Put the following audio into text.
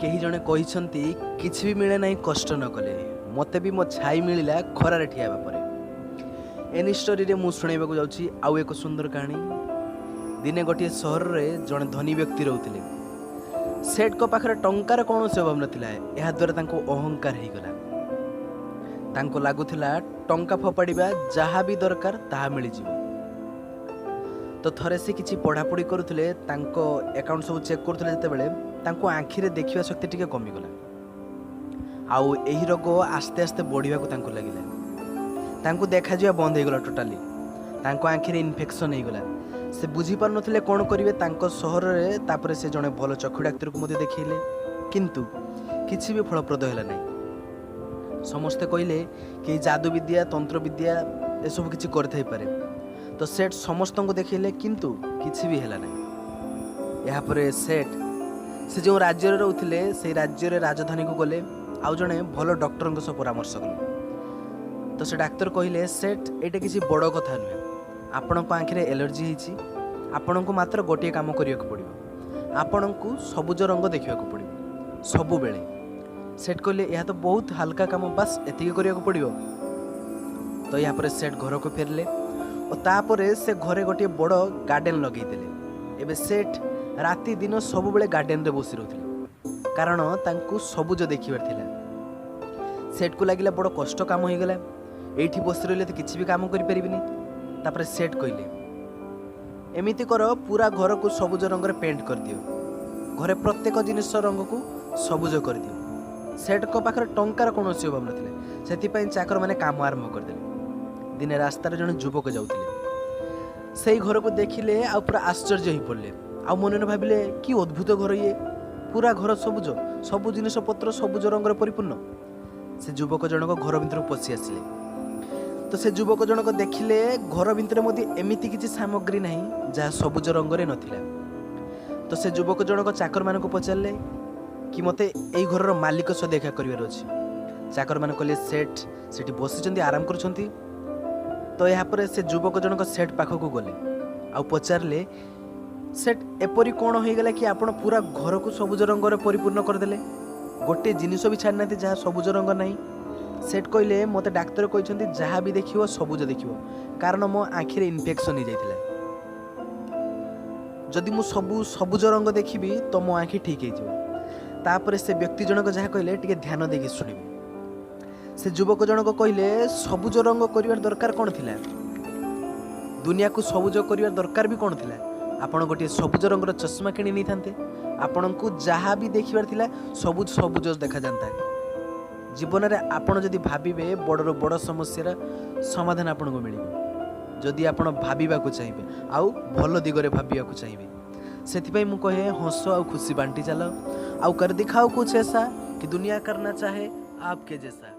कहीं जड़े कही किसी भी मिले ना कष्ट न कले मते भी मो छाई मिलला खरारे ठिया पर एनी स्टोरी रे मु शुणाइबा जाऊँगी आउ एक सुंदर कहानी। दिने गोटे सहर में जड़े धनी व्यक्ति रोते सेठ को पाखरे टंकार कौन से अभाव नाला यह द्वारा अहंकार हो गला। तांको लागुथिला टंका फोपाड़िबा जहाँ भी दरकार ताहा मिल जिवो। तो थरे से किछि पढ़ापढ़ी करुथिले तांको अकाउंट सब चेक करुथिले जेतेबेले तांको आँखिरे देखिबा शक्ति टिके कमी गला। आउ एही रोग आस्ते आस्ते बढ़िबा को तांको लागिला। तांको देखा जिया बंद हो गला टोटाली। तांको आँखिरे इन्फेक्शन हो गला। से बुझी पार नथिले कोन करिवे। तांको शहर रे तापरे से जने भलो चक्षु डाक्टर को मते देखैले किंतु किछि भी फलप्रद होला नै। समस्ते कहले कि जादू विद्या तंत्र विद्या ए सब किछि करथाई पारे। तो सेठ समस्त को देखले किंतु किछि भी हैला नै। यहाँ पर सेठ से जो राज्य रे रहउथिले से राज्य रे राजधानी को गले आउ जने भलो डॉक्टर सह परामर्श कले। तो से डाक्तर कहले सेठ एटा किछि बड़ कथा नुहे। आपण को आँखिरे एलर्जी हिची आपण को मात्र गोटे काम करिया को पड़िबो। आपण को सबुज रंग देखिया को पड़िबो सबु बेले। सेठ कहले यह तो बहुत हल्का काम बस एतिके करिया को पड़िबो। तो यहाँ पर सेठ घर को फेरले और तापरे से घरे गोटे बड़ गार्डन लगे देले। एबे सेठ राति दिन सब बेले गार्डन रे बसी रहथिले कारण तांकु सबुज देखिबार थिला। सेठ को लागिला बड़ कष्ट काम हो गला। एठी बसी रहले तो किछि भी काम करि परिबिनी। तापरे सेठ कहले एमिति करो पूरा घर को सबुज रंग रे पेंट कर दियो। घरे प्रत्येक जिनिस रंग को सबुज कर दियो। सेठ को पाखरे टंकार कौन से अभाव नथिले सेति चाकर माने काम आरंभ कर देले। दिने रास्ता जड़े युवक जाऊले से घर को देखिले आ पूरा आश्चर्य हो पड़े। आ मन भाविले कि अद्भुत घर ये पूरा घर सबुज सबु जिनिस पत्र सबुज रंग परिपूर्ण। से युवक जनक घर भितर पशि आसिले। तो से युवक जनक देखिले घर भितर एमिति किछि सामग्री नहीं जहाँ सबुज रंग नथिला। तो से युवक जनक चाकर मान को पचारे कि मते एई घर मालिक सह देखा करिवार अछि। चाकर मान कहले सेठ सेठी बसिचंती आराम करुछंती। तो यहाँ पर से युवक जनक सेठ पाखक गले आ पचारे सेठ एपरी कौन हो गला कि आपण पूरा घर को सबुज रंग परिपूर्ण करदेले गोटे जिनिस भी छाड़ी ना जहाँ सबुज रंग नहीं। सेठ कहले मते डाक्तर कहते जहाँ भी देखियो सबुज देखियो कारण मो आँखिरे इन्फेक्शन हो जाइतिला। जदि मु सबुज रंग देखिबी तो मो आँखि ठीक हो। तापर से व्यक्ति जनक जहाँ कहले टिके ध्यान देके सुनिबे। से युवक जनक कहले सबुज रंग करिवार दरकार कौन थिला दुनिया को सबुज करिवार दरकार भी कौन थिला। आपण गोटे सबुज रंगर चश्मा किणी नहीं थांते आपण को जहाँ भी देखिबार थिला सबुज सबुज देखा जाता है। जीवन में आपण जदि भाबिबे बड़र बड़ समस्या समाधान आपण को मिलिबो जदि आपण भाबिबा को चाहिए आउ भल दिगरे भाबिबा को चाहिए। सेथिपाई मु कहे हंस और खुशी बांटी चलो आउ कर दिखाओ कुछ ऐसा कि दुनिया करना चाहे आपके जैसा।